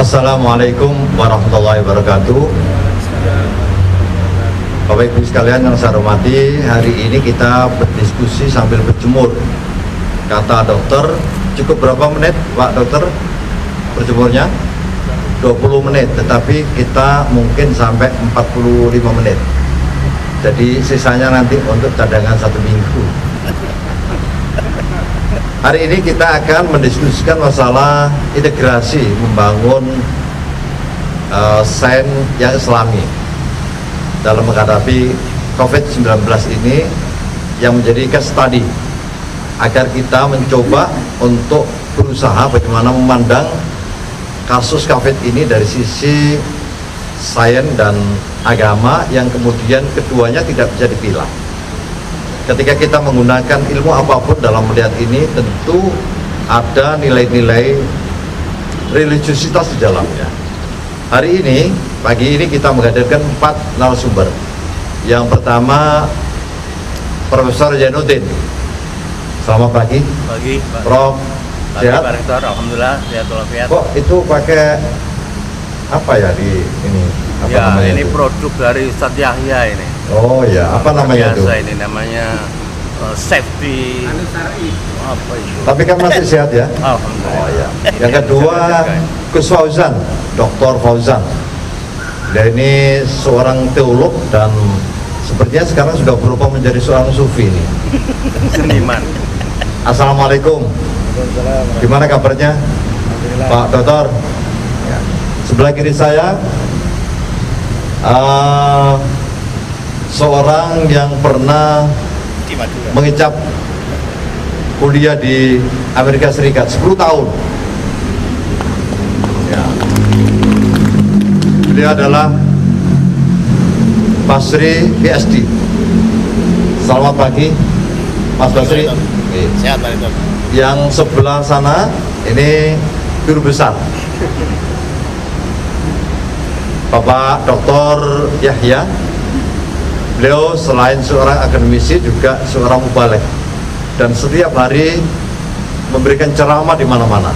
Assalamualaikum warahmatullahi wabarakatuh. Bapak Ibu sekalian yang saya hormati, hari ini kita berdiskusi sambil berjemur. Kata dokter, cukup berapa menit Pak Dokter berjemurnya? 20 menit, tetapi kita mungkin sampai 45 menit. Jadi sisanya nanti untuk cadangan 1 minggu. Hari ini kita akan mendiskusikan masalah integrasi membangun sains yang islami dalam menghadapi COVID-19 ini, yang menjadi case study agar kita mencoba untuk berusaha bagaimana memandang kasus COVID ini dari sisi sains dan agama, yang kemudian keduanya tidak bisa dipilah. Ketika kita menggunakan ilmu apapun dalam melihat ini, tentu ada nilai-nilai religiusitas di dalamnya. Hari ini, pagi ini kita menghadirkan 4 narasumber. Yang pertama, Profesor Zainuddin. Selamat pagi. Pagi, Pak. Prof. Pagi, Sehat? Pak Rektor. Alhamdulillah, sehat walafiat. Kok itu pakai apa ya di ini? Apa Ya, namanya ini itu? produk dari Ustadz Yahya ini. Oh ya, apa namanya itu? Biasa ini namanya safety. Apa itu? Tapi kan masih sehat ya? Alhamdulillah. Oh ya. Yang kedua, Gus Fauzan, Dr. Fauzan. Dia ini seorang teolog dan sepertinya sekarang sudah berubah menjadi seorang sufi ini. Seniman. Assalamualaikum. Gimana kabarnya, Pak Dokter? Ya. Sebelah kiri saya seorang yang pernah mengecap kuliah di Amerika Serikat 10 tahun. Ya. Beliau adalah Basri PhD. Selamat pagi, Mas Basri. Sehat, Pak Rektor. Yang sebelah sana ini guru besar, Bapak Dr. Yahya. Beliau selain seorang akademisi juga seorang mubaligh dan setiap hari memberikan ceramah di mana-mana.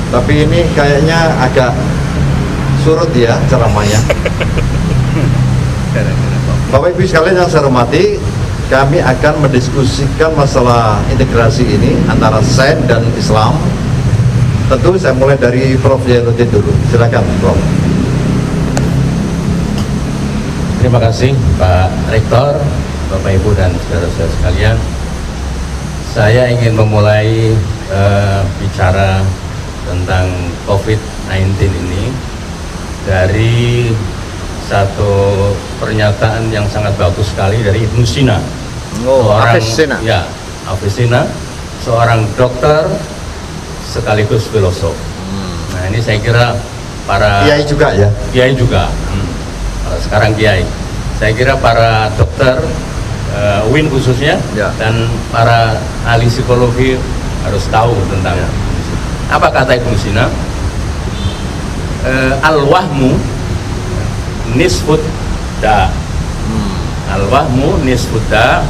Tapi ini kayaknya agak surut ya ceramahnya. Bapak Ibu sekalian yang saya hormati, kami akan mendiskusikan masalah integrasi ini antara sains dan Islam. Tentu saya mulai dari Prof. Zainuddin dulu. Silakan, Prof. Terima kasih Pak Rektor, Bapak Ibu dan saudara-saudara sekalian. Saya ingin memulai bicara tentang COVID-19 ini dari satu pernyataan yang sangat bagus sekali dari Ibnu Sina. Ya, Avicenna, seorang dokter sekaligus filosof. Nah, ini saya kira para Kiai juga ya. Kiai juga. Sekarang Kiai. Saya kira para dokter UIN khususnya Ya. dan para ahli psikologi harus tahu tentang apa kata Ibnu Sina. Al-wahmu nisfud da. Al-wahmu nisfud da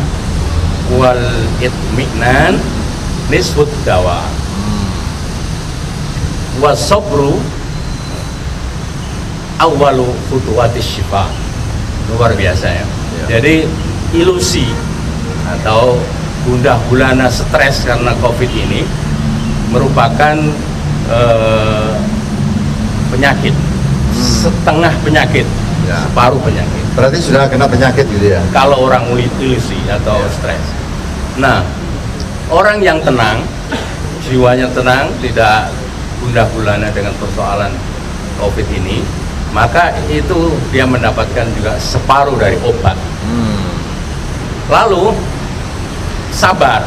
wal itmi'nan nisfud dawa. Wasabru awalu futuwatis syifa. Luar biasa ya. Jadi ilusi atau gundah gulana stres karena COVID ini merupakan penyakit, setengah penyakit, separuh penyakit. Berarti sudah kena penyakit gitu ya? Kalau orang ilusi atau stres. Nah, orang yang tenang, jiwanya tenang, tidak gundah gulana dengan persoalan COVID ini, maka itu dia mendapatkan juga separuh dari obat. Lalu sabar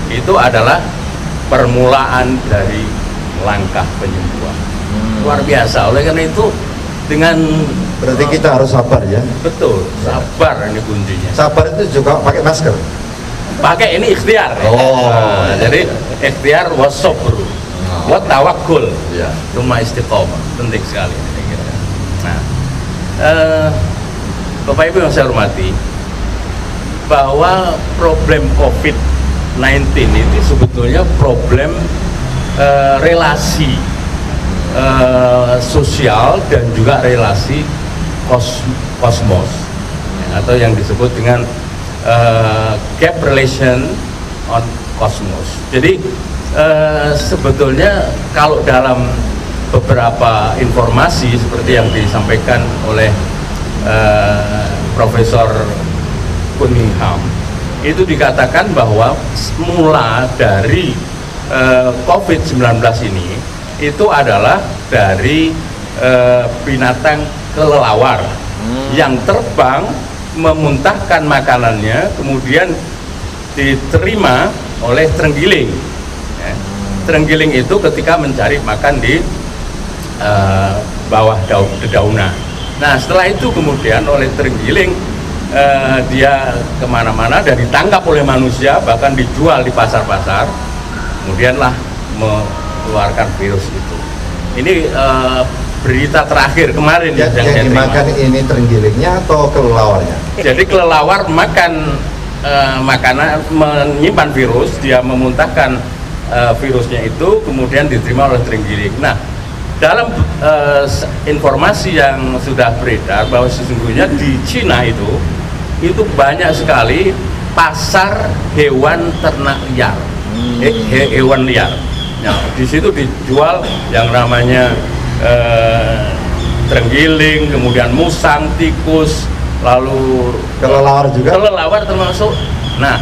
itu adalah permulaan dari langkah penyembuhan. Luar biasa. Oleh karena itu dengan Berarti kita harus sabar ya? betul, sabar ini kuncinya. Sabar itu juga pakai masker? Pakai ini ikhtiar. Oh, Nah, jadi ikhtiar wasabru wa tawakkul. Ya. Cuma istiqomah, penting sekali. Saya kira. Nah, Bapak Ibu yang saya hormati, bahwa problem COVID-19 itu sebetulnya problem relasi sosial dan juga relasi kosmos, atau yang disebut dengan gap relation on cosmos. Jadi sebetulnya kalau dalam beberapa informasi seperti yang disampaikan oleh Profesor Cunningham, itu dikatakan bahwa mula dari COVID-19 ini itu adalah dari binatang kelelawar yang terbang memuntahkan makanannya, kemudian diterima oleh terenggiling. Terenggiling itu ketika mencari makan di bawah dedaunan. Nah, setelah itu kemudian oleh terenggiling dia kemana-mana dan ditangkap oleh manusia, bahkan dijual di pasar-pasar, kemudianlah mengeluarkan virus itu. Ini berita terakhir kemarin yang dimakan ini terenggalingnya atau kelelawarnya? Jadi kelelawar makan makanan, menyimpan virus, dia memuntahkan virusnya itu, kemudian diterima oleh terenggiling. Nah, dalam informasi yang sudah beredar bahwa sesungguhnya di Cina itu banyak sekali pasar hewan ternak liar, hewan liar. Nah, di situ dijual yang namanya terenggiling, kemudian musang, tikus, lalu kelelawar juga. Kelelawar termasuk. Nah,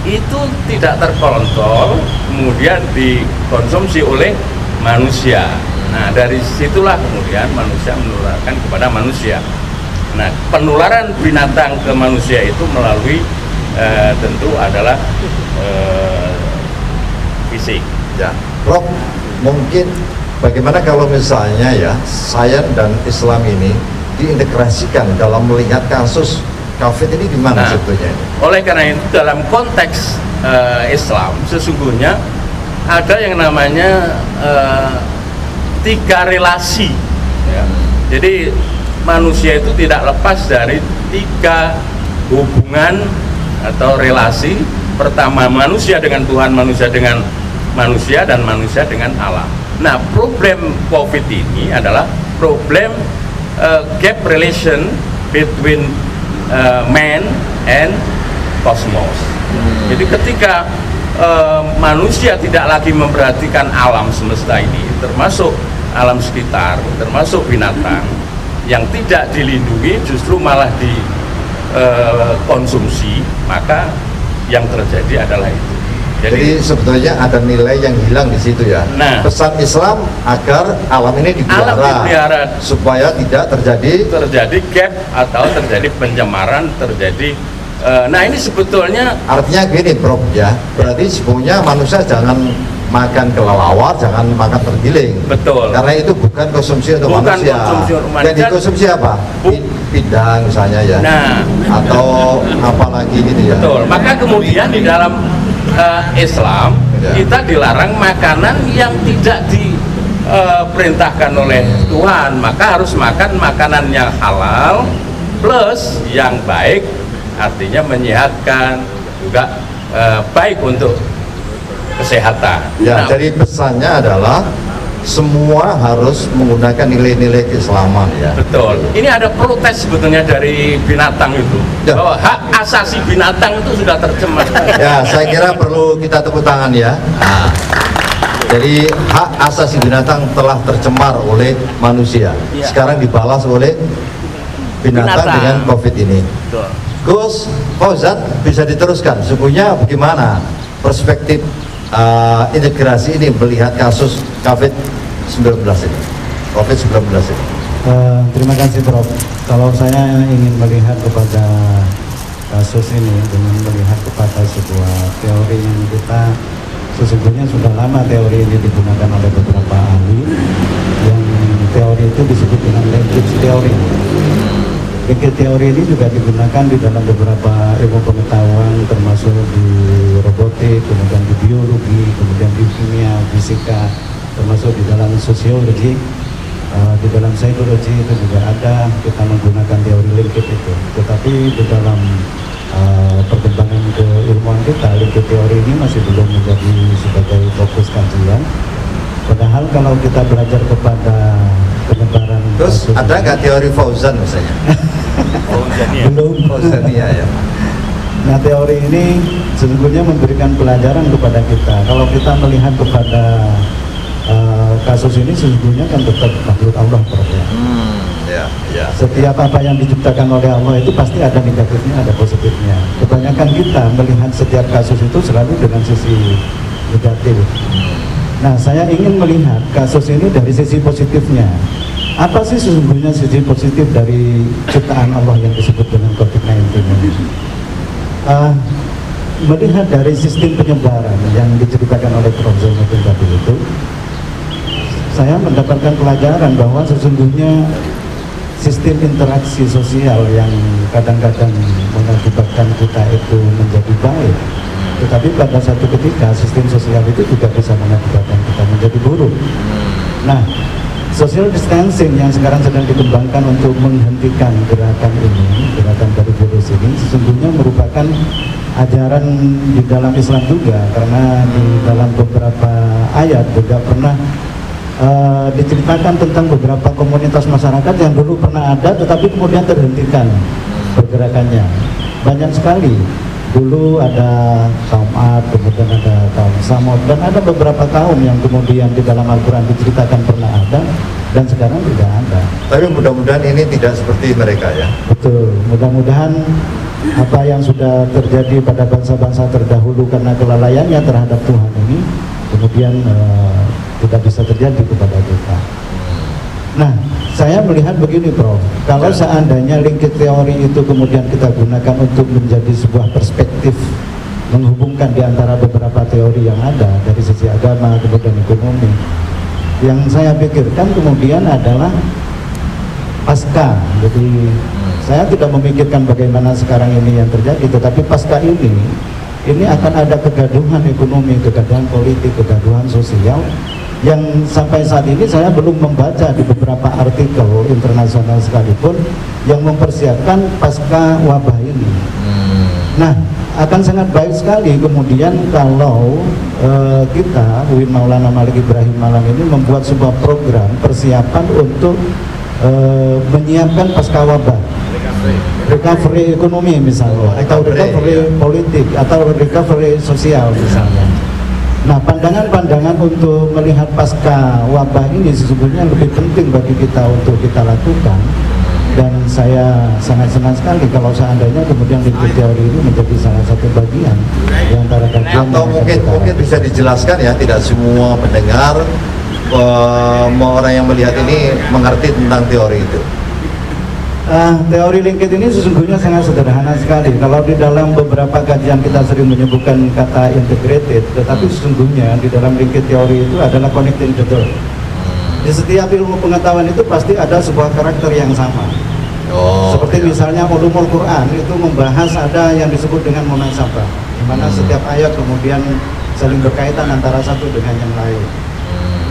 itu tidak terkontrol, kemudian dikonsumsi oleh manusia. Nah, dari situlah kemudian manusia menularkan kepada manusia. Nah, penularan binatang ke manusia itu melalui tentu adalah fisik. Ya, Prof, mungkin bagaimana kalau misalnya ya sains dan Islam ini diintegrasikan dalam melihat kasus COVID ini gimana sebetulnya? Oleh karena itu dalam konteks Islam sesungguhnya ada yang namanya 3 relasi. Ya. Jadi manusia itu tidak lepas dari 3 hubungan atau relasi. Pertama manusia dengan Tuhan, manusia dengan manusia, dan manusia dengan alam. Nah, problem COVID ini adalah problem gap relation between man and cosmos. Jadi ketika manusia tidak lagi memperhatikan alam semesta ini, termasuk alam sekitar, termasuk binatang yang tidak dilindungi, justru malah dikonsumsi, maka yang terjadi adalah itu. Jadi sebetulnya ada nilai yang hilang di situ ya. Nah, pesan Islam agar alam ini dipelihara supaya tidak terjadi gap atau terjadi pencemaran, terjadi. Nah, ini sebetulnya artinya gini, Prof ya. Berarti sebetulnya manusia jangan makan kelelawar, jangan makan terenggiling. Betul. Karena itu bukan konsumsi untuk manusia. Yang dikonsumsi apa? Pindang misalnya ya. Nah, atau apalagi gitu ya. Betul. Maka kemudian di dalam Islam kita dilarang makanan yang tidak diperintahkan oleh Tuhan, maka harus makan makanan yang halal plus yang baik, artinya menyehatkan, juga baik untuk kesehatan. Ya, jadi pesannya adalah semua harus menggunakan nilai-nilai keislaman ya. Betul. Ini ada protes sebetulnya dari binatang itu. Ya. Bahwa hak asasi binatang itu sudah tercemar. Ya, saya kira perlu kita tepuk tangan ya. Nah, jadi hak asasi binatang telah tercemar oleh manusia. Ya. Sekarang dibalas oleh binatang dengan COVID ini. Betul. Gus Fauzan, bisa diteruskan sesungguhnya bagaimana perspektif integrasi ini melihat kasus COVID-19 ini? Terima kasih Prof. Kalau saya ingin melihat kepada kasus ini dengan melihat kepada sebuah teori yang kita sesungguhnya sudah lama teori ini digunakan oleh beberapa ahli, yang teori itu disebut dengan linkage teori. Linkage teori ini juga digunakan di dalam beberapa ilmu pengetahuan, termasuk di robotik, kemudian di biologi, kemudian di kimia, fisika, termasuk di dalam sosiologi, di dalam psikologi itu juga ada, kita menggunakan teori linkage itu. Tetapi di dalam perkembangan keilmuan kita, linkage teori ini masih belum menjadi sebagai fokus kajian. Padahal kalau kita belajar kepada kasus Ada ini. nggak teori Fauzan misalnya? Belum. Fauzania ya. Nah, teori ini sesungguhnya memberikan pelajaran kepada kita. Kalau kita melihat kepada kasus ini, sesungguhnya kan tetap makhluk Allah, Prof. Ya. Setiap apa yang diciptakan oleh Allah itu pasti ada negatifnya, ada positifnya. Kebanyakan kita melihat setiap kasus itu selalu dengan sisi negatif. Nah, saya ingin melihat kasus ini dari sisi positifnya. Apa sih sesungguhnya sisi positif dari ciptaan Allah yang disebut dengan COVID-19 ini? Melihat dari sistem penyebaran yang diceritakan oleh Prof. Zainuddin tadi itu, saya mendapatkan pelajaran bahwa sesungguhnya sistem interaksi sosial yang kadang-kadang mengakibatkan kita itu menjadi baik, tetapi pada satu ketika sistem sosial itu juga bisa mengakibatkan kita menjadi buruk. Nah, social distancing yang sekarang sedang dikembangkan untuk menghentikan gerakan ini, gerakan dari virus ini, sesungguhnya merupakan ajaran di dalam Islam juga, karena di dalam beberapa ayat juga pernah diceritakan tentang beberapa komunitas masyarakat yang dulu pernah ada tetapi kemudian terhentikan pergerakannya. Banyak sekali. Dulu ada kaum Ad, kemudian ada kaum Samud, dan ada beberapa kaum yang kemudian di dalam Al-Quran diceritakan pernah ada dan sekarang tidak ada. Tapi mudah-mudahan ini tidak seperti mereka ya. Betul, mudah-mudahan apa yang sudah terjadi pada bangsa-bangsa terdahulu karena kelalaiannya terhadap Tuhan ini kemudian tidak bisa terjadi kepada kita. Nah, saya melihat begini, Prof. Kalau seandainya linkage teori itu kemudian kita gunakan untuk menjadi sebuah perspektif menghubungkan di antara beberapa teori yang ada dari sisi agama kemudian ekonomi, yang saya pikirkan kemudian adalah pasca. Jadi saya tidak memikirkan bagaimana sekarang ini yang terjadi, tetapi pasca ini akan ada kegaduhan ekonomi, kegaduhan politik, kegaduhan sosial yang sampai saat ini saya belum membaca di beberapa artikel internasional sekalipun yang mempersiapkan pasca wabah ini. Nah, akan sangat baik sekali kemudian kalau kita, UIN Maulana Malik Ibrahim Malang ini membuat sebuah program persiapan untuk menyiapkan pasca wabah, recovery ekonomi misalnya, atau recovery politik, atau recovery sosial misalnya. Nah, pandangan-pandangan untuk melihat pasca wabah ini sesungguhnya lebih penting bagi kita untuk kita lakukan, dan saya sangat senang sekali kalau seandainya kemudian linkage teori ini menjadi salah satu bagian di antara kajian. Atau mungkin bisa dijelaskan ya, tidak semua pendengar orang yang melihat ini mengerti tentang teori itu. Teori linkage ini sesungguhnya sangat sederhana sekali. Kalau di dalam beberapa kajian kita sering menyebutkan kata integrated, tetapi sesungguhnya di dalam linkage teori itu adalah connecting the dots. Di setiap ilmu pengetahuan itu pasti ada sebuah karakter yang sama. Seperti misalnya ulumul Quran itu membahas ada yang disebut dengan munasabah, di mana setiap ayat kemudian saling berkaitan antara satu dengan yang lain.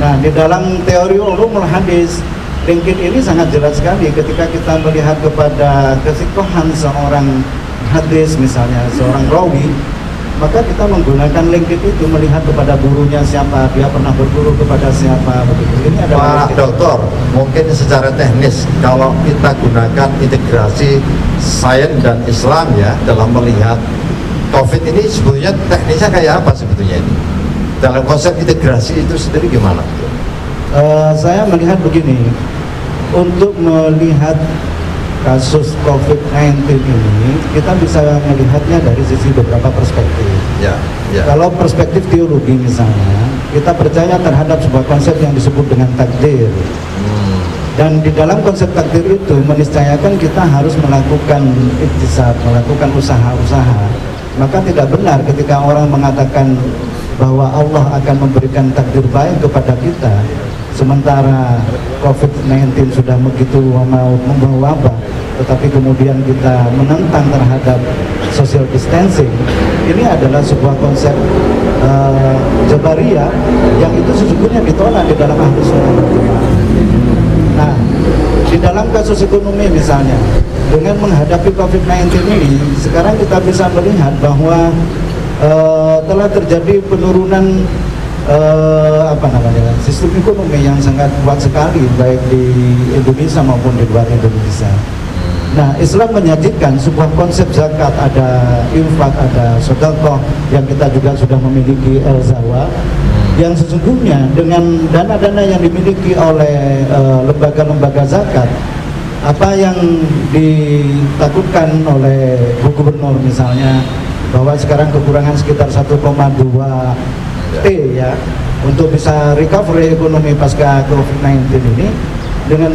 Nah, di dalam teori ulumul hadis, linkage ini sangat jelas sekali ketika kita melihat kepada kesikohan seorang hadis, misalnya seorang rawi, maka kita menggunakan linkage itu melihat kepada gurunya siapa, dia pernah berguru kepada siapa, begitu. Ini adalah Pak Dokter, mungkin secara teknis kalau kita gunakan integrasi sains dan Islam ya dalam melihat COVID ini, sebetulnya teknisnya kayak apa sebetulnya ini? Dalam konsep integrasi itu sendiri gimana? Saya melihat begini, untuk melihat kasus COVID-19 ini kita bisa melihatnya dari sisi beberapa perspektif. Ya. Kalau perspektif teologi misalnya, kita percaya terhadap sebuah konsep yang disebut dengan takdir. Dan di dalam konsep takdir itu meniscayakan kita harus melakukan ikhtisab, melakukan usaha-usaha. Maka tidak benar ketika orang mengatakan bahwa Allah akan memberikan takdir baik kepada kita, sementara COVID-19 sudah begitu mau membawa wabah, tetapi kemudian kita menentang terhadap social distancing. Ini adalah sebuah konsep Jabariyah yang itu sesungguhnya ditolak di dalam Ahlus Sunnah wal Jamaah. Nah, di dalam kasus ekonomi misalnya, dengan menghadapi COVID-19 ini, sekarang kita bisa melihat bahwa telah terjadi penurunan sistem ekonomi yang sangat kuat sekali baik di Indonesia maupun di luar Indonesia. Nah, Islam menyajikan sebuah konsep zakat, ada infak, ada sedekah yang kita juga sudah memiliki el-zawa, yang sesungguhnya dengan dana-dana yang dimiliki oleh lembaga-lembaga zakat, apa yang ditakutkan oleh Bu Gubernur misalnya bahwa sekarang kekurangan sekitar 1,2 T ya untuk bisa recovery ekonomi pasca COVID-19 ini, dengan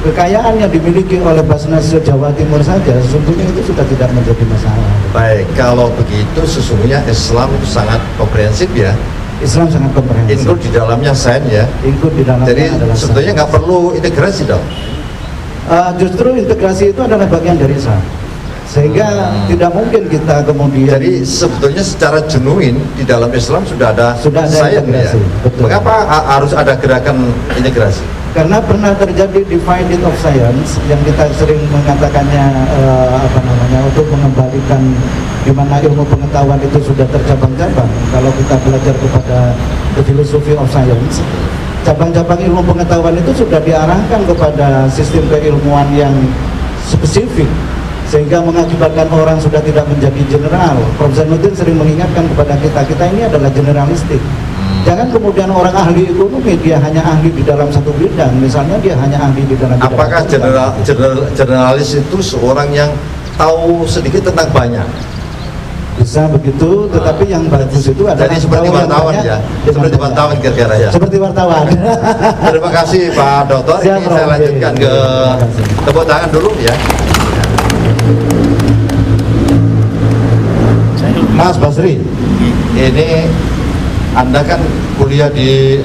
kekayaan yang dimiliki oleh Basnas Jawa Timur saja sesungguhnya itu sudah tidak menjadi masalah. Baik, kalau begitu sesungguhnya Islam itu sangat komprehensif ya. Islam sangat komprehensif. Include di dalamnya sains ya. Include di dalamnya. Jadi sebetulnya nggak perlu integrasi dong. Justru integrasi itu adalah bagian dari Islam. Sehingga tidak mungkin kita kemudian. Jadi sebetulnya secara genuin di dalam Islam sudah ada sains ya. Betul. Mengapa harus ada gerakan integrasi? Karena pernah terjadi divided of science yang kita sering mengatakannya untuk mengembalikan di mana ilmu pengetahuan itu sudah tercabang-cabang. Kalau kita belajar kepada the philosophy of science, cabang-cabang ilmu pengetahuan itu sudah diarahkan kepada sistem keilmuan yang spesifik, sehingga mengakibatkan orang sudah tidak menjadi general. Prof. Zainuddin sering mengingatkan kepada kita ini adalah generalistik. Jangan kemudian orang ahli ekonomi dia hanya ahli di dalam satu bidang, misalnya dia hanya ahli di dalam bidang. Apakah generalis itu seorang yang tahu sedikit tentang banyak? Bisa begitu, tetapi yang bagus itu adalah jadi seperti wartawan ya, seperti wartawan kira-kira ya. Seperti wartawan. Terima kasih Pak Dokter. Ini saya lanjutkan ke tepuk tangan dulu ya. Mas Basri, ini Anda kan kuliah di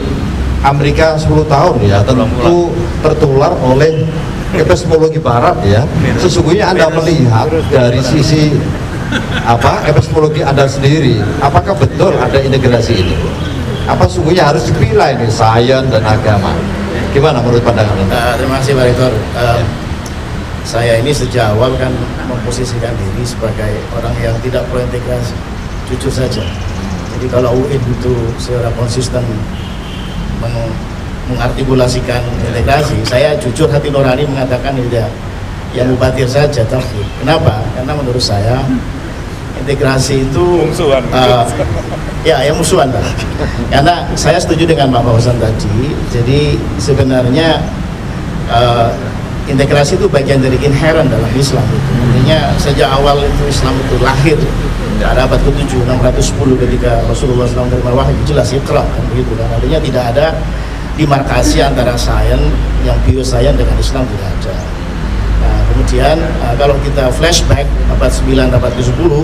Amerika 10 tahun ya, tentu tertular oleh epistemologi Barat ya. Sesungguhnya Anda melihat dari sisi epistemologi Anda sendiri, apakah betul ada integrasi ini? Apa sesungguhnya harus dipilah ini sains dan agama? Gimana menurut pandangan Anda? Terima kasih Pak Rektor. Saya ini sejak awal kan memposisikan diri sebagai orang yang tidak pro integrasi, jujur saja. Jadi kalau UIN itu secara konsisten mengartikulasikan integrasi, saya jujur hati nurani mengatakan tidak, yang mubatir saja terakhir. Kenapa? Karena menurut saya integrasi itu musuhan lah. Karena saya setuju dengan Pak Fauzan tadi. Jadi sebenarnya integrasi itu bagian dari inherent dalam Islam itu. Artinya sejak awal itu Islam itu lahir pada abad ke-7, 610 ketika Rasulullah SAW menerima wahyu, jelas Iqra kan begitu kan. Artinya tidak ada demarkasi antara sains yang biosains dengan Islam, tidak ada. Nah, kemudian kalau kita flashback abad 9, abad ke-10,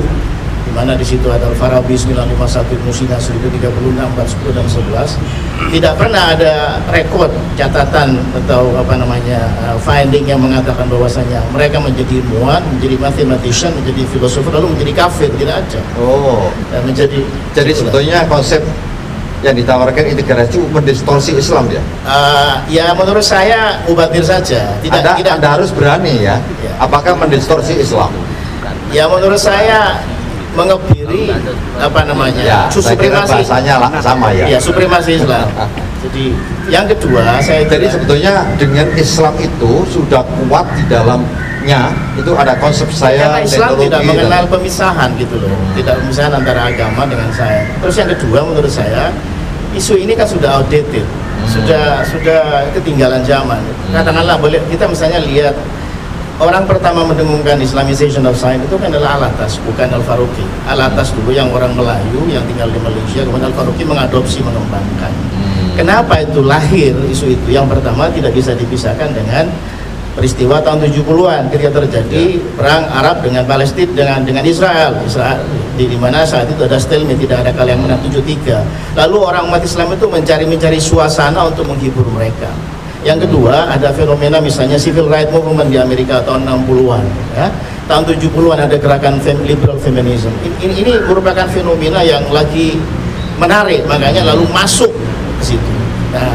di mana di situ ada Al-Farabi 951, Ibnu Sina 1036, 410 dan 11, tidak pernah ada rekod catatan atau finding yang mengatakan bahwasanya mereka menjadi ilmuwan, menjadi mathematician, menjadi filosofer lalu menjadi kafir, tidak ada. Dan jadi sebetulnya konsep yang ditawarkan integrasi mendistorsi Islam ya? Ya menurut saya mubatir saja. Anda harus berani ya. Apakah mendistorsi Islam? Ya menurut saya mengebiri supremasi bahasanya sama ya. Ya, supremasi Islam. Jadi yang kedua jadi sebetulnya dengan Islam itu sudah kuat di dalamnya itu ada konsep saya karena Islam tidak mengenal pemisahan gitu loh, tidak pemisahan antara agama dengan saya. Terus yang kedua menurut saya isu ini kan sudah outdated, sudah ketinggalan zaman. Katakanlah boleh kita misalnya lihat orang pertama mendengungkan Islamization of Science itu kan adalah Al-Atas, bukan Al-Faruqi. Al-Atas dulu yang orang Melayu yang tinggal di Malaysia, kemudian Al-Faruqi mengadopsi, mengembangkan. Kenapa itu lahir isu itu? Yang pertama tidak bisa dipisahkan dengan peristiwa tahun 70-an ketika terjadi perang Arab dengan Palestina dengan Israel di mana saat itu ada stalemate, tidak ada kalian menang 73. Lalu orang umat Islam itu mencari suasana untuk menghibur mereka. Yang kedua, ada fenomena misalnya civil rights movement di Amerika tahun 60-an ya. Tahun 70-an ada gerakan liberal feminism. Ini merupakan fenomena yang lagi menarik, makanya lalu masuk ke situ. Nah,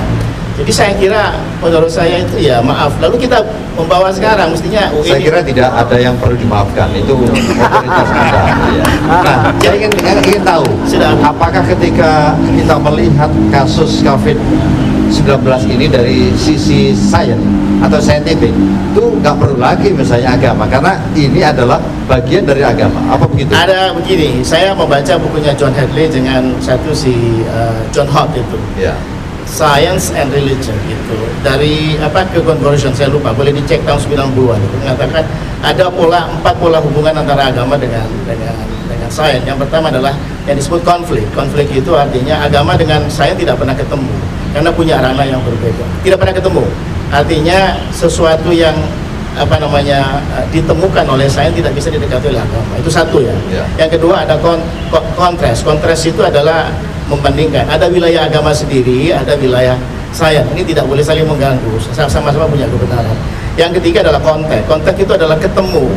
Jadi saya kira menurut saya itu ya maaf. Lalu kita membawa sekarang mestinya Saya kira tidak ada yang perlu dimaafkan, itu otoritas Anda. Ya. Nah, saya ingin tahu, apakah ketika kita melihat kasus COVID-19 ini dari sisi sains atau saintifik, itu nggak perlu lagi misalnya agama, karena ini adalah bagian dari agama. Apa begitu? Ada begini, saya membaca bukunya John Hadley dengan satu si John Hott itu. Ya. Science and Religion itu dari apa ke conversion, saya lupa, boleh dicek tahun 90-an itu mengatakan ada 4 pola hubungan antara agama dengan sains. Yang pertama adalah yang disebut konflik. Konflik itu artinya agama dengan sains tidak pernah ketemu karena punya ranah yang berbeda. Tidak pernah ketemu. Artinya sesuatu yang ditemukan oleh sains tidak bisa didekati oleh agama. Itu satu ya. Yang kedua ada kontras. Kontras itu adalah membandingkan, ada wilayah agama sendiri, ada wilayah sains. Ini tidak boleh saling mengganggu, sama-sama punya kebenaran. Yang ketiga adalah konteks. Konteks itu adalah ketemu.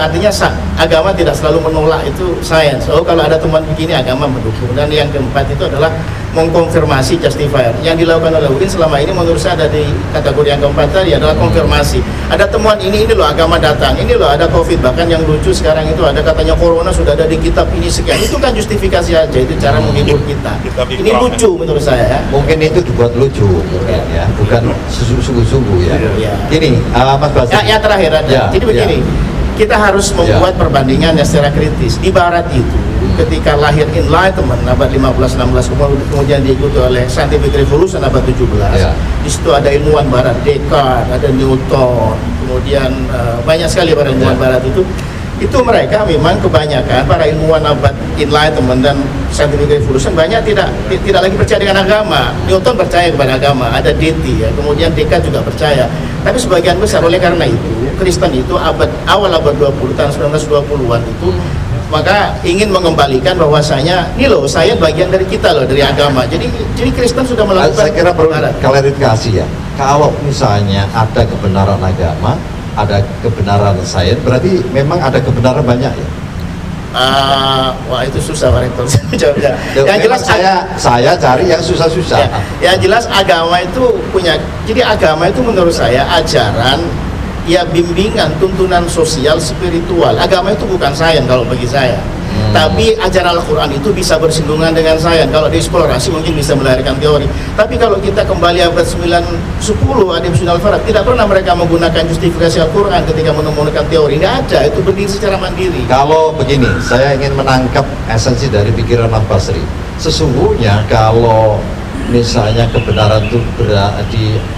Artinya agama tidak selalu menolak itu sains. Oh, kalau ada temuan begini agama mendukung. Dan yang keempat itu adalah mengkonfirmasi justifier. Yang dilakukan oleh UIN selama ini menurut saya ada di kategori yang keempat tadi adalah konfirmasi. Ada temuan ini loh agama datang, ini loh ada COVID, bahkan yang lucu sekarang itu ada katanya corona sudah ada di kitab ini sekian. Itu kan justifikasi aja, itu cara menghibur kita. Ini lucu menurut saya ya. Mungkin itu dibuat lucu ya, bukan sungguh-sungguh ya. Ini Mas Basri. Yang terakhir ada. Jadi begini, kita harus membuat perbandingan yang secara kritis. Di barat itu ketika lahir Enlightenment abad 15-16 kemudian diikuti oleh Scientific Revolution abad 17. Di situ ada ilmuwan barat, Descartes, ada Newton, kemudian banyak sekali para ilmuwan barat itu mereka memang kebanyakan para ilmuwan abad Enlightenment dan Scientific Revolution banyak tidak lagi percaya dengan agama. Newton percaya kepada agama, ada deity ya, kemudian Descartes juga percaya. Tapi sebagian besar oleh karena itu Kristen itu awal abad 20 tahun 1920-an itu maka ingin mengembalikan bahwasanya ini loh saya bagian dari kita loh, dari agama. Jadi Kristen sudah melakukan. Saya kira perlu klarifikasi ya. Kalau misalnya ada kebenaran agama, ada kebenaran sains, berarti memang ada kebenaran banyak ya. Wah itu susah Pak Rektor. Yang jelas saya cari yang susah-susah. Yang jelas agama itu punya. Jadi agama itu menurut saya ajaran, ya bimbingan, tuntunan sosial, spiritual. Agama itu bukan sains kalau bagi saya. Tapi ajaran Al-Quran itu bisa bersinggungan dengan sains. Kalau dieksplorasi mungkin bisa melahirkan teori. Tapi kalau kita kembali abad 9-10 ada Ibn al-Farad, tidak pernah mereka menggunakan justifikasi Al-Quran ketika menemukan teori. Tidak ada, itu berdiri secara mandiri. Kalau begini, saya ingin menangkap esensi dari pikiran Mas Basri. Sesungguhnya kalau misalnya kebenaran itu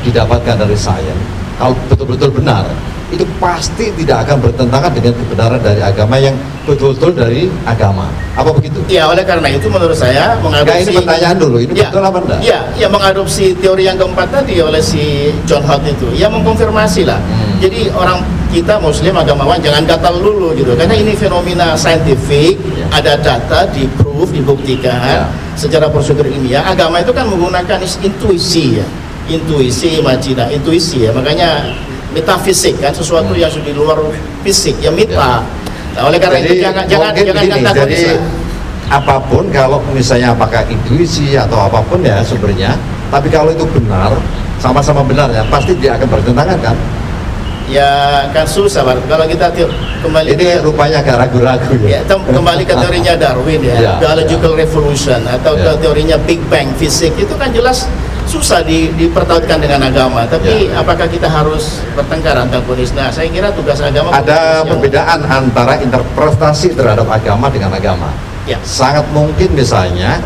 didapatkan dari sains, kalau betul-betul benar, itu pasti tidak akan bertentangan dengan kebenaran dari agama yang betul-betul dari agama. Apa begitu? Ya, oleh karena itu menurut saya mengadopsi. Ini pertanyaan dulu, ini betul apa enggak? Ya, mengadopsi teori yang keempat tadi oleh si John Hott itu, ya mengkonfirmasi lah. Jadi orang kita Muslim agamawan jangan gatal dulu gitu, karena ini fenomena saintifik, ada data, di-proof, dibuktikan secara prosedur ilmiah. Agama itu kan menggunakan intuisi ya. Intuisi, imajinasi, intuisi ya, makanya metafisik kan, sesuatu yang sudah di luar fisik ya, mita. Nah, oleh karena itu jangan jadi apapun, kalau misalnya apakah intuisi atau apapun ya sumbernya, tapi kalau itu benar, sama-sama benar ya, pasti dia akan bertentangan kan? Ya kan susah Pak. Kalau kita kembali ini rupanya agak ragu-ragu ya. Kembali ke teorinya Darwin ya, biological revolution atau ke teorinya Big Bang fisik, itu kan jelas susah dipertautkan dengan agama. Tapi apakah kita harus bertengkar antagonis? Nah, saya kira tugas agama ada perbedaan antara interpretasi terhadap agama dengan agama. Sangat mungkin misalnya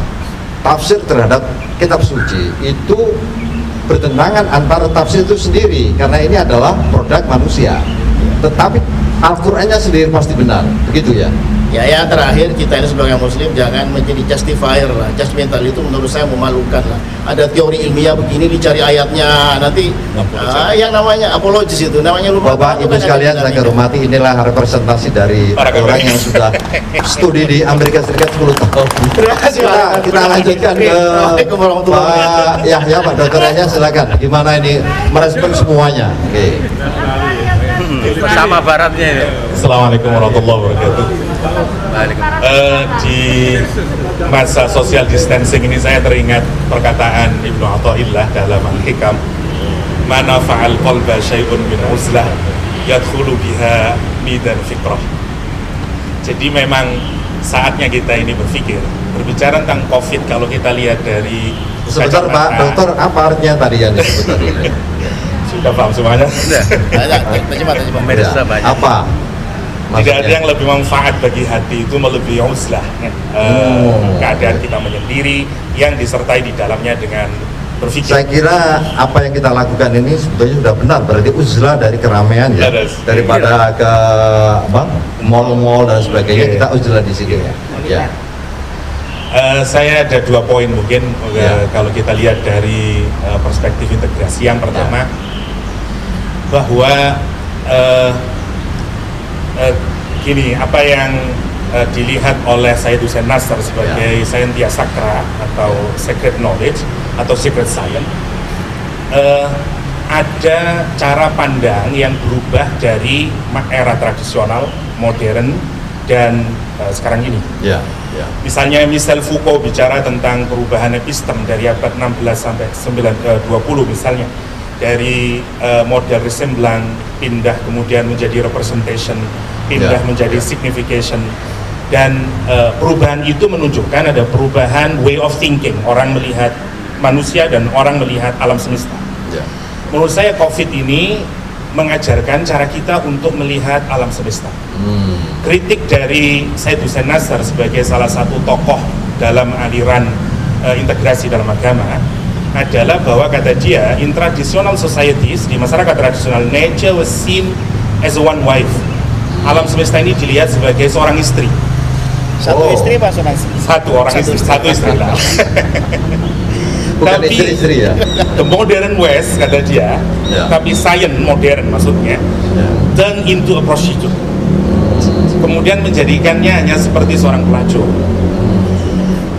tafsir terhadap kitab suci itu bertentangan antara tafsir itu sendiri, karena ini adalah produk manusia. Tetapi Al-Qur'annya sendiri pasti benar, begitu ya. Ya, yang terakhir kita ini sebagai Muslim jangan menjadi justifier lah. Judgmental itu menurut saya memalukan lah. Ada teori ilmiah begini dicari ayatnya, nanti yang namanya apologis itu, namanya lupa. Bapak Ibu sekalian saya hormati, inilah representasi dari orang yang sudah studi di Amerika Serikat 10 tahun. Kita lanjutkan ke Pak Yahya, Pak Dr. Yahya, silakan. Gimana ini merespon semuanya? Oke. Bersama baratnya ini. Assalamualaikum warahmatullahi wabarakatuh. Waalaikumsalam. masa social distancing ini saya teringat perkataan Ibnu Athaillah dalam Al-Hikam, mana fa'al qalba syai'un min uzlah yadkhulu biha midan fikrah. Jadi memang saatnya kita ini berbicara tentang COVID. Kalau kita lihat dari sebentar Pak Dokter, apa artinya tadi yang disebut tadi? Sudah paham semuanya? Pemirsa banyak. Apa? Tidak ada yang lebih manfaat bagi hati itu melebihi uzlah, keadaan kita menyendiri yang disertai di dalamnya dengan berpikir. Saya kira apa yang kita lakukan ini sebetulnya sudah benar, berarti uzlah dari keramaian ya, daripada ke mall-mall dan sebagainya, kita uzlah di sini ya. Saya ada 2 poin mungkin kalau kita lihat dari perspektif integrasi. Yang pertama, bahwa gini, apa yang dilihat oleh Sayyid Hussein Nasr sebagai Scientia Sacra atau Secret Knowledge atau Secret Science, ada cara pandang yang berubah dari era tradisional, modern, dan sekarang ini. Misalnya Michel Foucault bicara tentang perubahan epistem dari abad 16 sampai 20 misalnya, dari model resemblant pindah kemudian menjadi representation, pindah menjadi signification, dan perubahan itu menunjukkan ada perubahan way of thinking, orang melihat manusia dan orang melihat alam semesta. Menurut saya COVID ini mengajarkan cara kita untuk melihat alam semesta. Kritik dari Sayyid Hussein Nasr sebagai salah satu tokoh dalam aliran integrasi dalam agama adalah bahwa kata dia, in traditional societies, di masyarakat tradisional, nature was seen as one wife. Alam semesta ini dilihat sebagai seorang istri. Satu istri apa seorang istri? Satu istri lah. Bukan Tapi istri-istri ya. The modern West, kata dia, tapi science modern maksudnya, turn into a prostitute. Kemudian menjadikannya hanya seperti seorang pelacur.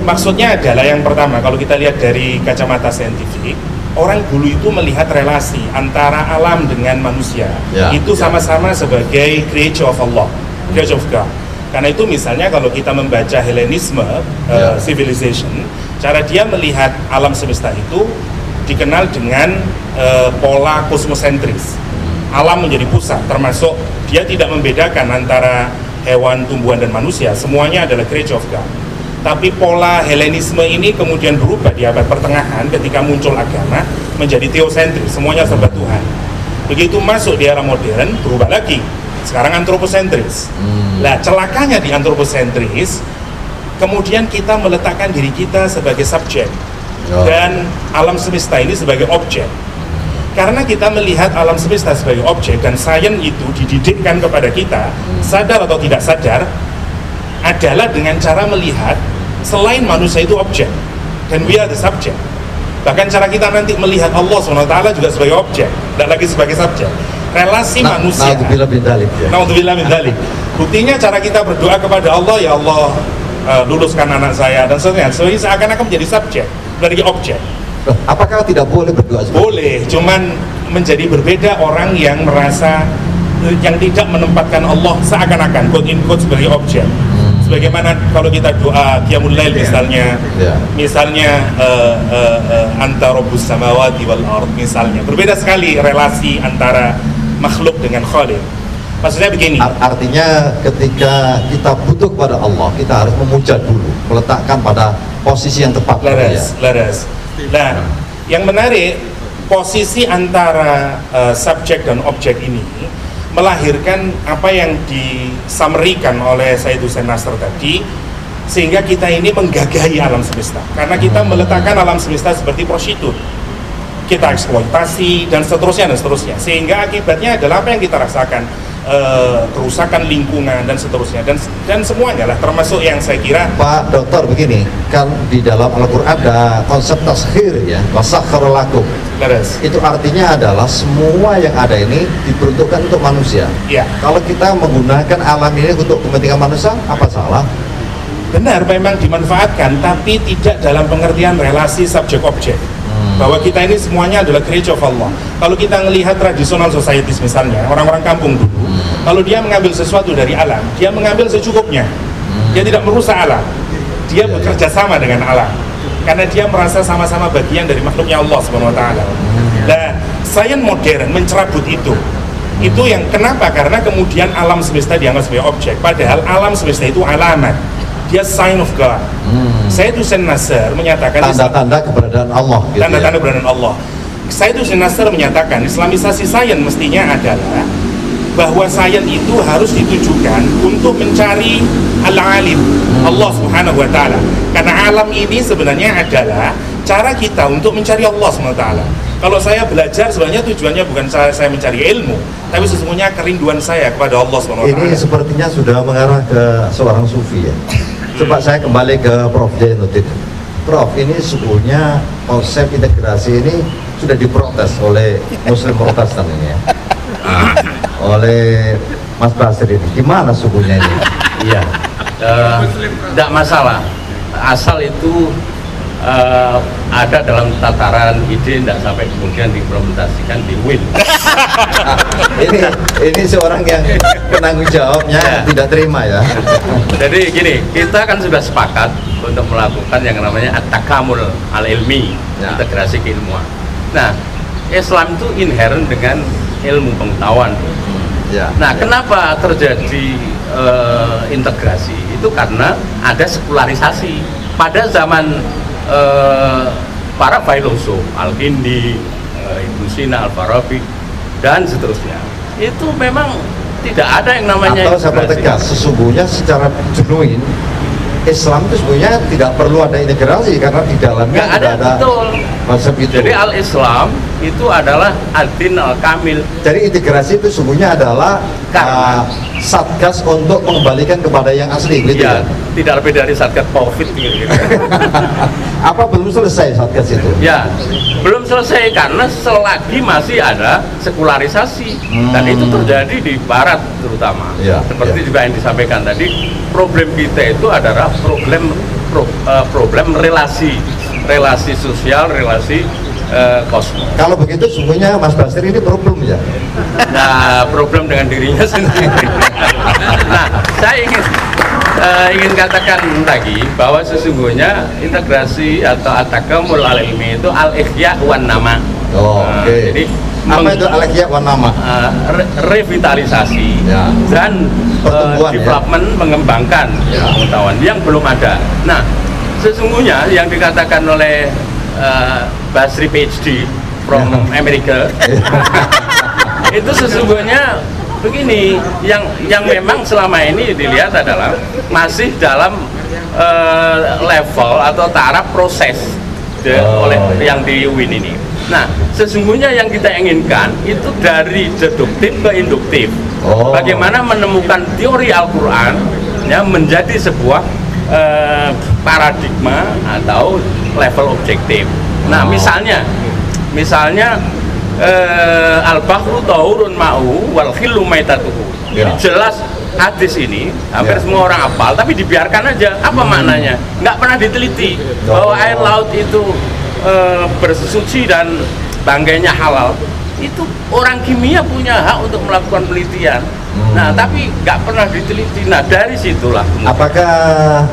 Maksudnya adalah yang pertama, kalau kita lihat dari kacamata saintifik, orang dulu itu melihat relasi antara alam dengan manusia itu sama-sama sebagai creature of Allah, creature of God. Karena itu misalnya kalau kita membaca Hellenisme civilization, cara dia melihat alam semesta itu dikenal dengan pola kosmosentris. Alam menjadi pusat, termasuk dia tidak membedakan antara hewan, tumbuhan, dan manusia, semuanya adalah creature of God. Tapi pola Helenisme ini kemudian berubah di abad pertengahan ketika muncul agama menjadi teosentris, semuanya serba Tuhan. Begitu masuk di era modern, berubah lagi. Sekarang antroposentris. Nah, celakanya di antroposentris, kemudian kita meletakkan diri kita sebagai subjek dan alam semesta ini sebagai objek. Karena kita melihat alam semesta sebagai objek dan sains itu dididikkan kepada kita, sadar atau tidak sadar, adalah dengan cara melihat selain manusia itu objek dan we are the subject. Bahkan cara kita nanti melihat Allah SWT juga sebagai objek, tidak lagi sebagai subjek. Relasi manusia. Naudzubillah min dzalik. Buktinya cara kita berdoa kepada Allah, ya Allah luluskan anak saya dan seterusnya. Seakan-akan menjadi subjek, dari objek. Apakah tidak boleh berdoa seperti boleh, cuman menjadi berbeda orang yang merasa yang tidak menempatkan Allah seakan-akan quote in quote sebagai objek. Sebagaimana kalau kita doa qiyamul lail misalnya, misalnya anta rabbus samawati wal ard misalnya, berbeda sekali relasi antara makhluk dengan khaliq. Maksudnya begini, artinya ketika kita butuh kepada Allah, kita harus memuja dulu, meletakkan pada posisi yang tepat. Laras. Nah, yang menarik, posisi antara subjek dan objek ini melahirkan apa yang disamerikan oleh Sayyid Hussein Nasr tadi, sehingga kita ini menggagahi alam semesta. Karena kita meletakkan alam semesta seperti prostitut, kita eksploitasi dan seterusnya, sehingga akibatnya adalah apa yang kita rasakan, kerusakan lingkungan dan seterusnya, dan semuanya lah, termasuk yang saya kira. Pak Dokter, begini, kan di dalam Al-Quran ada konsep taskhir ya, wasakhkhara lakum. Itu artinya adalah semua yang ada ini diperuntukkan untuk manusia. Kalau kita menggunakan alam ini untuk kepentingan manusia, apa salah? Benar, memang dimanfaatkan, tapi tidak dalam pengertian relasi subjek-objek. Bahwa kita ini semuanya adalah creature of Allah. Kalau kita melihat traditional societies misalnya, orang-orang kampung dulu, kalau dia mengambil sesuatu dari alam, dia mengambil secukupnya, dia tidak merusak alam. dia bekerja sama dengan alam, karena dia merasa sama-sama bagian dari makhluknya Allah Subhanahu wa taala. Nah, sains modern mencerabut itu. Itu yang kenapa? Karena kemudian alam semesta dianggap sebagai objek, padahal alam semesta itu alamat. Dia sign of God. Sayyid Hussein Nasr menyatakan tanda-tanda keberadaan Allah. Gitu tanda-tanda keberadaan Allah. Sayyid Hussein Nasr menyatakan Islamisasi sains mestinya adalah bahwa sains itu harus ditujukan untuk mencari al-alim, Allah Subhanahu wa taala. Karena alam ini sebenarnya adalah cara kita untuk mencari Allah Subhanahu wa taala. Kalau saya belajar sebenarnya tujuannya bukan saya mencari ilmu, tapi sesungguhnya kerinduan saya kepada Allah Subhanahu wa taala. Ini sepertinya sudah mengarah ke seorang sufi ya. Coba saya kembali ke Prof. Jainuddin. Prof, ini sebetulnya konsep integrasi ini sudah diprotes oleh Muslim Protestan ini ya. Oleh Mas Basri ini. Gimana sukunya ini? Iya, tidak masalah. Asal itu ada dalam tataran ide, tidak sampai kemudian diimplementasikan di win. ini seorang yang penanggung jawabnya tidak terima ya. Jadi gini, kita kan sudah sepakat untuk melakukan yang namanya at-takamul al-ilmi, integrasi keilmuan. Nah, Islam itu inherent dengan ilmu pengetahuan. Nah, kenapa terjadi integrasi? Itu karena ada sekularisasi pada zaman para filosof, Al-Kindi, Ibnu Sina, Al-Farabi, dan seterusnya. Itu memang tidak ada yang namanya atau saya pertegas, sesungguhnya secara genuin Islam itu sebenarnya tidak perlu ada integrasi karena di dalamnya ada konsep itu. Jadi al-Islam itu adalah ad-din al-kamil. Jadi integrasi itu sesungguhnya adalah satgas untuk mengembalikan kepada yang asli gitu ya. Tidak lebih dari satgas COVID gitu. Apa belum selesai satgas itu? Ya, belum selesai karena selagi masih ada sekularisasi dan itu terjadi di Barat terutama. Seperti juga yang disampaikan tadi, problem kita itu adalah problem relasi sosial, relasi kosmos. Kalau begitu sungguhnya Mas Basri ini problem ya? Nah, problem dengan dirinya sendiri. Nah, saya ingin katakan lagi bahwa sesungguhnya integrasi atau at-takamul al-ilmi itu al-ihya wan nama. Jadi apa itu al-ihya wan nama? Revitalisasi dan development, mengembangkan pengetahuan yang belum ada. Nah, sesungguhnya yang dikatakan oleh Basri PhD from America itu sesungguhnya begini, yang memang selama ini dilihat adalah masih dalam level atau taraf proses oleh yang di UIN ini. Nah, sesungguhnya yang kita inginkan itu dari deduktif ke induktif. Bagaimana menemukan teori Al-Quran ya menjadi sebuah paradigma atau level objektif. Nah, misalnya al-bahru tahurun ma'u wal khillu maitatuhu. Ini jelas hadis ini hampir semua orang hafal, tapi dibiarkan aja. Apa maknanya? Nggak pernah diteliti bahwa air laut itu bersuci dan bangkainya halal. Itu orang kimia punya hak untuk melakukan penelitian. Nah, tapi nggak pernah diteliti. Nah, dari situlah. Apakah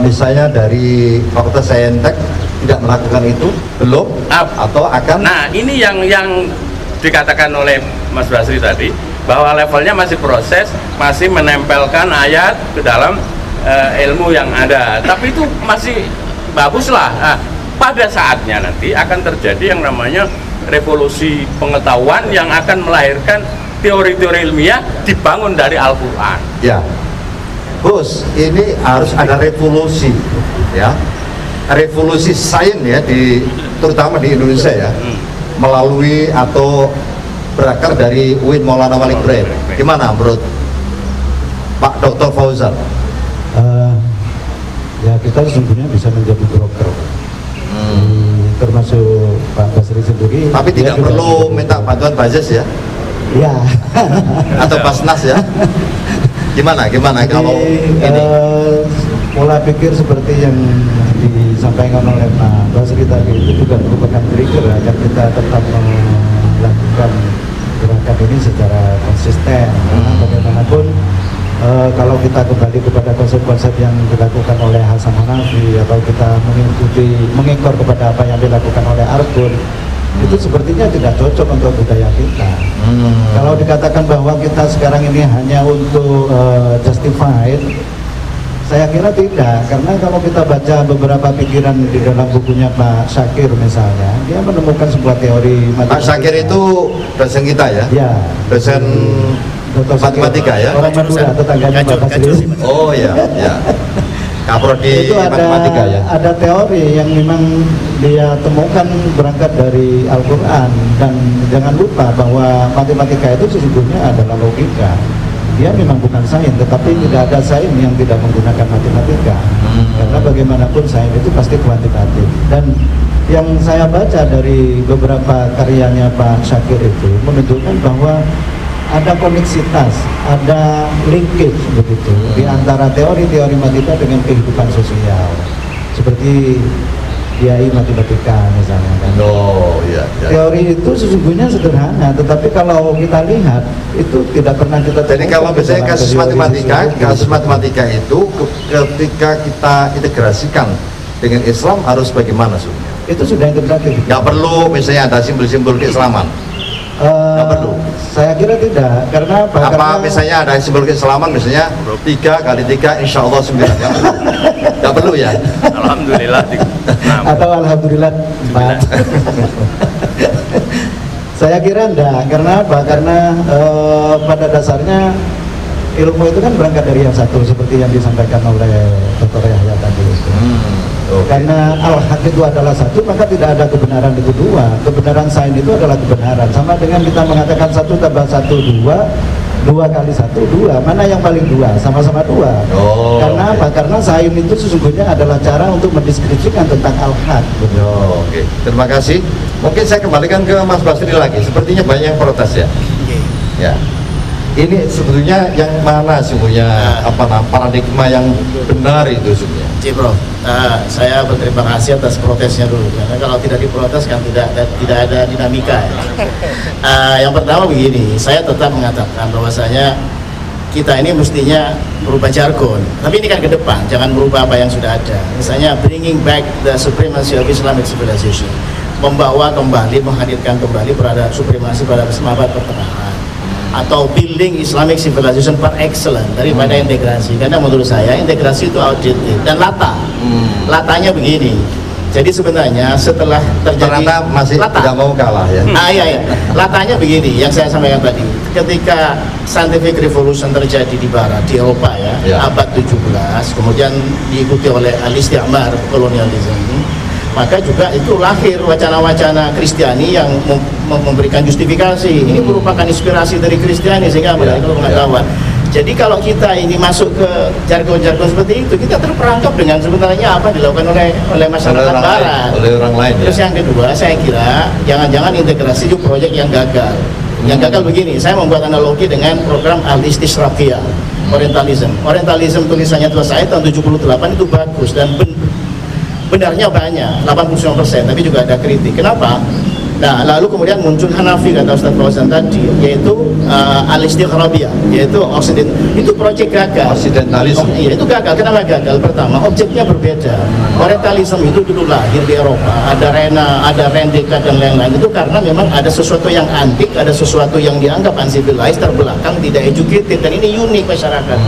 misalnya dari Fakultas Saintek tidak melakukan itu? Belum? Atau akan? Nah, ini yang dikatakan oleh Mas Basri tadi, bahwa levelnya masih proses, masih menempelkan ayat ke dalam ilmu yang ada. Tapi itu masih baguslah. Nah, pada saatnya nanti akan terjadi yang namanya revolusi pengetahuan yang akan melahirkan teori-teori ilmiah dibangun dari Al-Quran. Ya, Gus, ini harus ada revolusi, ya, revolusi sains ya, terutama di Indonesia ya, melalui atau berakar dari UIN Maulana Malik Ibrahim. Gimana menurut Pak Dr. Fauzan? Ya, kita sesungguhnya bisa menjadi broker. Termasuk Pak Basri sendiri. Tapi tidak perlu minta bantuan Bajes ya? Ya. Atau Basnas ya? Gimana kalau ini? Pola pikir seperti yang disampaikan oleh Pak Basri tadi itu juga merupakan trigger agar kita tetap melakukan gerakan ini secara konsisten. Karena bagaimanapun kalau kita kembali kepada konsep-konsep yang dilakukan oleh Hasan Hanafi atau kita mengikor kepada apa yang dilakukan oleh Arbun, itu sepertinya tidak cocok untuk budaya kita. Kalau dikatakan bahwa kita sekarang ini hanya untuk justified, saya kira tidak, karena kalau kita baca beberapa pikiran di dalam bukunya Pak Syakir misalnya, dia menemukan sebuah teori matematika. Pak Syakir itu dosen kita ya? Ya. Dosen matematika ya? Orang Madura, tetangganya Pak Basri. Oh iya, ya. Kaprodi Itu matematika ya? ada teori yang memang dia temukan berangkat dari Al-Quran, dan jangan lupa bahwa matematika itu sesungguhnya adalah logika. Dia memang bukan sains, tetapi tidak ada sains yang tidak menggunakan matematika. Karena bagaimanapun sains itu pasti kuantitatif. Dan yang saya baca dari beberapa karyanya Pak Syakir itu menunjukkan bahwa ada koneksitas, ada linkage begitu di antara teori-teori matematika dengan kehidupan sosial. Seperti kiai matematika misalnya kan. Oh iya, iya. Teori itu sesungguhnya sederhana, tetapi kalau kita lihat itu tidak pernah kita. Jadi kalau misalnya kasus matematika itu ketika kita integrasikan dengan Islam harus bagaimana sebenarnya? Itu sudah integratif. Nggak perlu misalnya ada simbol-simbol keislaman. Nggak perlu. Saya kira tidak, karena apa? Apa misalnya ada simbol keislaman, misalnya 3 kali 3 insya Allah 9. Nggak perlu ya? Alhamdulillah. Atau alhamdulillah 4. Saya kira enggak, karena apa? Karena pada dasarnya ilmu itu kan berangkat dari yang satu, seperti yang disampaikan oleh Dr. Yahya tadi itu. Karena al-haq itu adalah satu, maka tidak ada kebenaran itu dua. Kebenaran sains itu adalah kebenaran. Sama dengan kita mengatakan 1 tambah 1 2, 2 kali 1 2. Mana yang paling 2? Sama-sama 2. Karena apa? Karena sains itu sesungguhnya adalah cara untuk mendeskripsikan tentang al-haq. Oke, terima kasih. Mungkin saya kembalikan ke Mas Basri lagi. Sepertinya banyak yang protes ya. Ya. Ini sebetulnya yang mana sebenarnya paradigma yang benar itu sebenarnya? Prof, saya berterima kasih atas protesnya dulu, karena kalau tidak diprotes kan tidak ada dinamika ya. Yang pertama begini, saya tetap mengatakan bahwasanya kita ini mestinya merubah jargon, tapi ini kan ke depan, jangan merubah apa yang sudah ada. Misalnya bringing back the supremacy of Islamic civilization, membawa kembali, menghadirkan kembali berada supremasi pada abad pertengahan, atau building Islamic civilization par excellence daripada integrasi. Karena menurut saya integrasi itu outdated dan latanya begini. Jadi sebenarnya setelah terjadi ternyata masih tidak mau kalah ya. Iya. Latanya begini yang saya sampaikan tadi. Ketika scientific revolution terjadi di barat, di Eropa ya. Abad 17, kemudian diikuti oleh al-istimar, kolonialisme, maka juga itu lahir wacana-wacana Kristiani yang memberikan justifikasi. Ini merupakan inspirasi dari Kristiani sehingga mereka pengetahuan. Jadi kalau kita ini masuk ke jargon-jargon seperti itu, kita terperangkap dengan sebenarnya apa dilakukan oleh masyarakat barat, oleh orang lain. Terus yang kedua, saya kira jangan-jangan integrasi itu proyek yang gagal. Yang gagal begini, saya membuat analogi dengan program al-istishraqiyah, Orientalism. Orientalism tulisannya saya tahun 78 itu bagus dan benarnya banyak, 89%, tapi juga ada kritik. Kenapa? Nah, lalu kemudian muncul Hanafi, kata Ustaz Fauzan tadi, yaitu al-istighrabiyah, yaitu Occident. Itu proyek gagal. Occidentalism. Iya, itu gagal. Kenapa gagal? Pertama, objeknya berbeda. Orientalism itu dulu lahir di Eropa. Ada Rena, ada Rendeka dan lain-lain. Itu karena memang ada sesuatu yang antik, ada sesuatu yang dianggap uncivilized, terbelakang, tidak educated, dan ini unik masyarakat.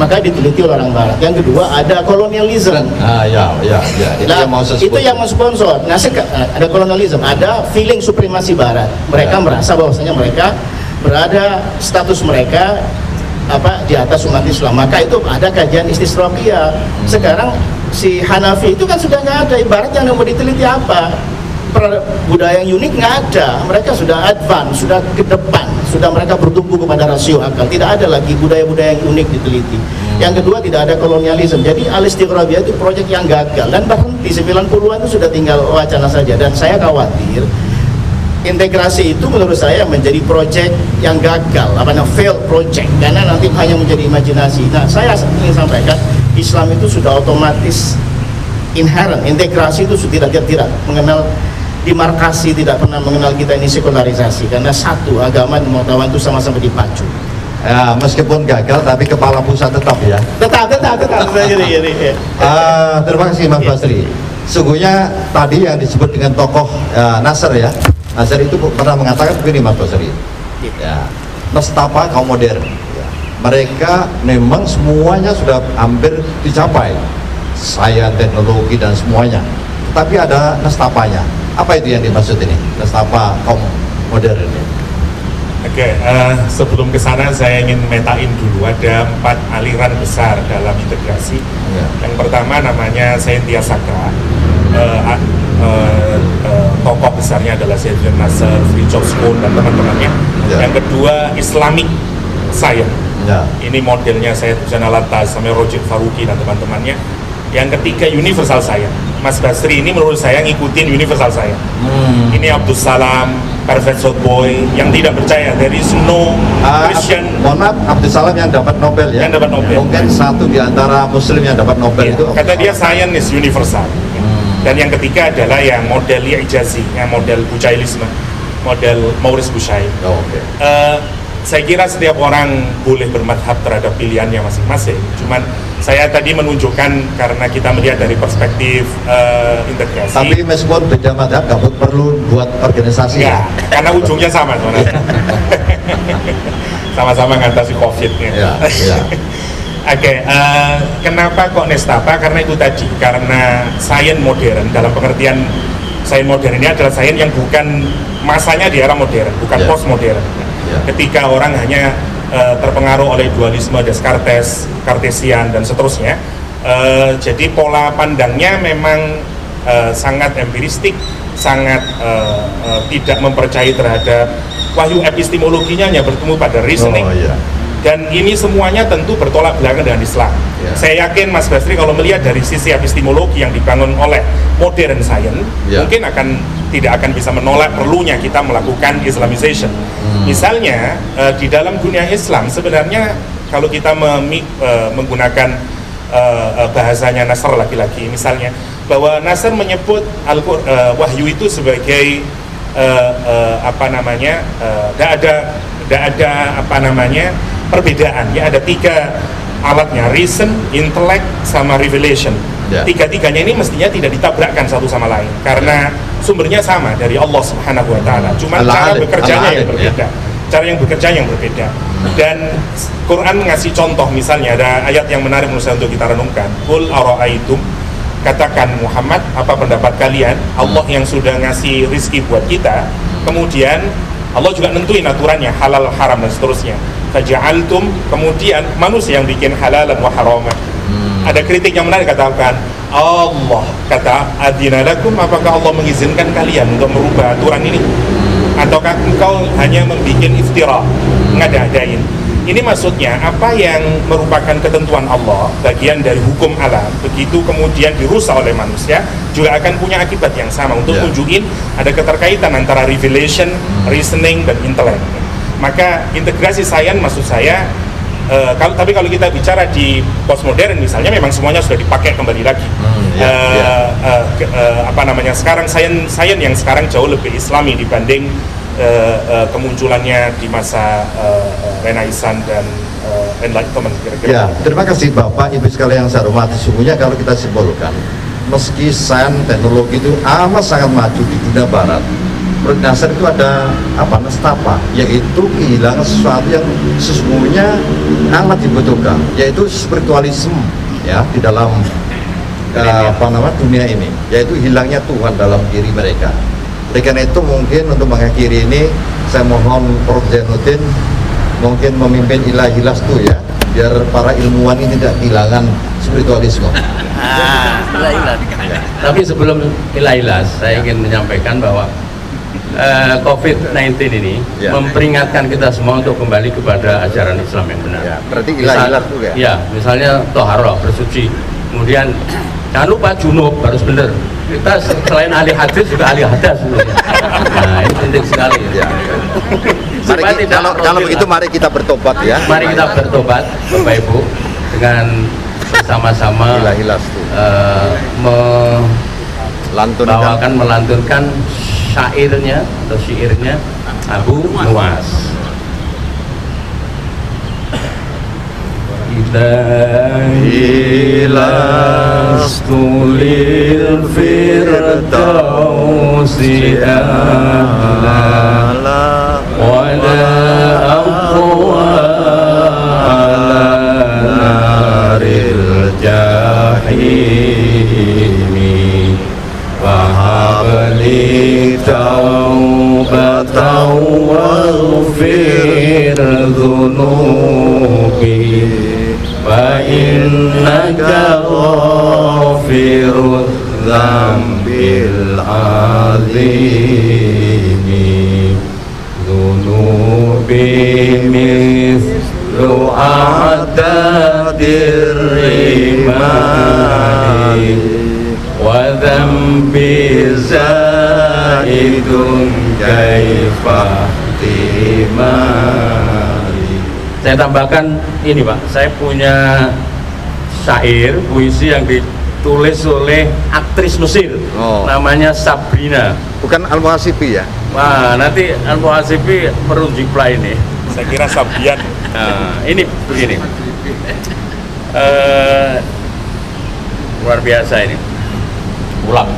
Maka diteliti oleh orang barat. Yang kedua ada kolonialisme. Itu yang mau sponsor. Nah, ada kolonialisme, ada feeling supremasi barat. Mereka merasa bahwasanya mereka berada, status mereka di atas umat Islam. Maka itu ada kajian istishraqiyah. Sekarang si Hanafi itu kan sudah nggak ada. Ibarat yang mau diteliti apa? Budaya yang unik nggak ada. Mereka sudah advance, sudah ke depan, sudah mereka bertumbuh kepada rasio akal. Tidak ada lagi budaya-budaya yang unik diteliti. Yang kedua, tidak ada kolonialisme. Jadi al-istighrabiyah itu proyek yang gagal dan berhenti. 90-an itu sudah tinggal wacana saja. Dan saya khawatir integrasi itu menurut saya menjadi proyek yang gagal, failed project, karena nanti hanya menjadi imajinasi. Nah, saya ingin sampaikan Islam itu sudah otomatis inherent. Integrasi itu sudah tidak mengenal demarkasi, tidak pernah mengenal kita ini sekularisasi, karena satu agama dan pengetahuan itu sama-sama dipacu. Ya, meskipun gagal tapi kepala pusat tetap ya. Tetap. Gini. Terima kasih Mas Basri. Sungguhnya tadi yang disebut dengan tokoh Nasr ya. Nasr itu pernah mengatakan begini Mas Basri. Ya, nestapa kaum modern. Ya. Mereka memang semuanya sudah hampir dicapai, sains, teknologi dan semuanya. Tapi ada nestapanya. Apa itu yang dimaksud ini? Nestapa kaum modern ini. Oke, sebelum ke sana saya ingin metain dulu ada 4 aliran besar dalam integrasi. Yang pertama namanya Saintia Sakra. Tokoh besarnya adalah Sayyidina Nasr, Fridtjof Spoon dan teman-temannya. Yang kedua Islamic Science. Ini modelnya Sayyid Husain Alatas, sama Roger Faruqi dan teman-temannya. Yang ketiga Universal Science. Mas Basri ini menurut saya ngikutin Universal Science. Ini Abdus Salam, Perfect South Boy yang tidak percaya there is no Christian. Mohon maaf, Abdus Salam yang dapat Nobel ya. Yang dapat Nobel. Mungkin satu di antara Muslim yang dapat Nobel itu. Kata dia science is universal. Dan yang ketiga adalah yang model Ijazi, yang model Bucailisme, model Maurice Bucaille. Saya kira setiap orang boleh bermadhab terhadap pilihannya masing-masing. Cuman saya tadi menunjukkan karena kita melihat dari perspektif integrasi. Tapi meskipun beda madhab, nggak perlu buat organisasi ya. Karena ujungnya sama sebenarnya. Sama-sama ngatasi COVID-nya. Oke, kenapa kok nestapa? Karena itu tadi, karena sains modern dalam pengertian sains modern ini adalah sains yang bukan masanya di era modern, bukan postmodern. Ketika orang hanya terpengaruh oleh dualisme Descartes, Cartesian dan seterusnya, jadi pola pandangnya memang sangat empiristik, sangat tidak mempercayai terhadap wahyu epistemologinya, hanya bertemu pada reasoning. Dan ini semuanya tentu bertolak belakang dengan Islam. Saya yakin Mas Basri kalau melihat dari sisi epistemologi yang dibangun oleh modern science, mungkin tidak akan bisa menolak perlunya kita melakukan Islamization. Misalnya di dalam dunia Islam sebenarnya kalau kita menggunakan bahasanya Nasr lagi-lagi, misalnya bahwa Nasr menyebut wahyu itu sebagai tidak ada perbedaan ya, ada 3 alatnya, reason, intellect, sama revelation. Tiga-tiganya ini mestinya tidak ditabrakkan satu sama lain karena sumbernya sama dari Allah Subhanahu wa taala. Cuma cara bekerjanya yang berbeda. Cara yang bekerja yang berbeda. Dan Quran ngasih contoh, misalnya ada ayat yang menarik menurut saya untuk kita renungkan. Qul ara'aitum, katakan Muhammad, apa pendapat kalian? Allah yang sudah ngasih rizki buat kita, kemudian Allah juga nentuin aturannya, halal, haram dan seterusnya. Faja'altum, kemudian manusia yang bikin halalan wa haraman. Ada kritik yang menarik, katakan Allah kata adina lakum, apakah Allah mengizinkan kalian untuk merubah aturan ini? Ataukah engkau hanya membuat iftira, ngada-ngadain? Ini maksudnya apa yang merupakan ketentuan Allah, bagian dari hukum alam, begitu kemudian dirusak oleh manusia, juga akan punya akibat yang sama. Untuk tunjukin ada keterkaitan antara revelation, reasoning, dan intellect. Maka integrasi sains maksud saya, tapi kalau kita bicara di postmodern misalnya, memang semuanya sudah dipakai kembali lagi. Sekarang sains yang sekarang jauh lebih Islami dibanding kemunculannya di masa Renaissance dan Enlightenment kira-kira. Terima kasih Bapak, Ibu sekalian yang saya hormati. Sesungguhnya kalau kita simpulkan, meski sains teknologi itu amat sangat maju di dunia barat, menurut Nasr itu ada nestapa, yaitu kehilangan sesuatu yang sesungguhnya amat dibutuhkan, yaitu spiritualisme ya di dalam dunia ini, yaitu hilangnya Tuhan dalam diri mereka. Oleh karena itu mungkin untuk mengakhiri ini saya mohon Prof. Zainuddin mungkin memimpin Ilahilas tuh ya, biar para ilmuwan ini tidak kehilangan spiritualisme. Tapi sebelum Ilahilas, saya ingin menyampaikan bahwa COVID-19 ini memperingatkan kita semua untuk kembali kepada ajaran Islam yang benar. Berarti Ilahilas juga. Misalnya toharoh, bersuci, kemudian jangan lupa junub harus benar. Kita selain ahli hadis juga ahli hadas. Nah, ini penting sekali. Kalau begitu mari kita bertobat ya. Mari kita bertobat, Bapak Ibu, dengan bersama-sama melantunkan syairnya atau syairnya Abu Nuwas. lastulil firdausi a'la wa la aqwa ala naril jahimi wa habli taubatan waghfir dhunubi fa innaka ghafirudz dzambil azimi dhunubi mithlu a'dadir rimani wa dzambi zaidun kaifa timari. Saya tambahkan ini Pak, saya punya syair puisi yang ditulis oleh aktris Mesir, namanya Sabrina. Bukan Al-Muhasibi ya? Wah, nanti Al-Muhasibi perlu jiplay ini. Saya kira Sabian. Nah, ini begini, luar biasa ini. Ulang.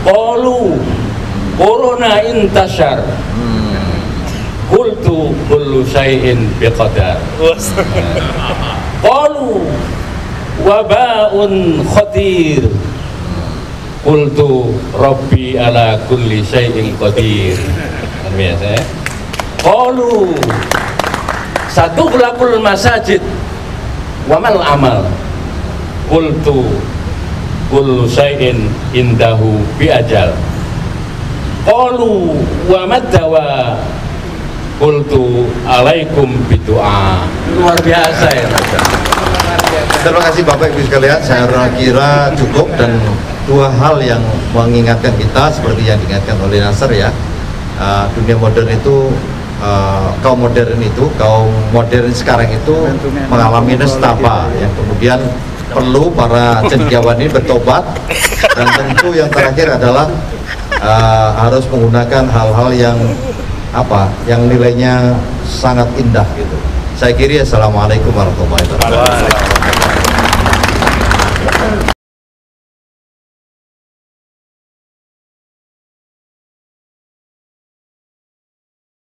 Qalu corona intashar. Qultu kullu syai'in biqadar. Qalu waba'un khatir. Qultu rabbi ala kulli syai'in qadir. Luar biasa ya. Qalu satughlaqul masajid wa mal amal. Qultu kullu syai'in indahu bi ajal. Qalu wa madawa. Qultu alaikum bidu'a. Luar biasa ya. Terima kasih Bapak Ibu sekalian, saya kira cukup, dan dua hal yang mengingatkan kita seperti yang diingatkan oleh Nasr ya. Dunia modern itu, kaum modern sekarang itu mengalami nestapa yang kemudian perlu para cendekiawan ini bertobat, dan tentu yang terakhir adalah harus menggunakan hal-hal yang yang nilainya sangat indah gitu. Saya kira assalamualaikum warahmatullahi wabarakatuh.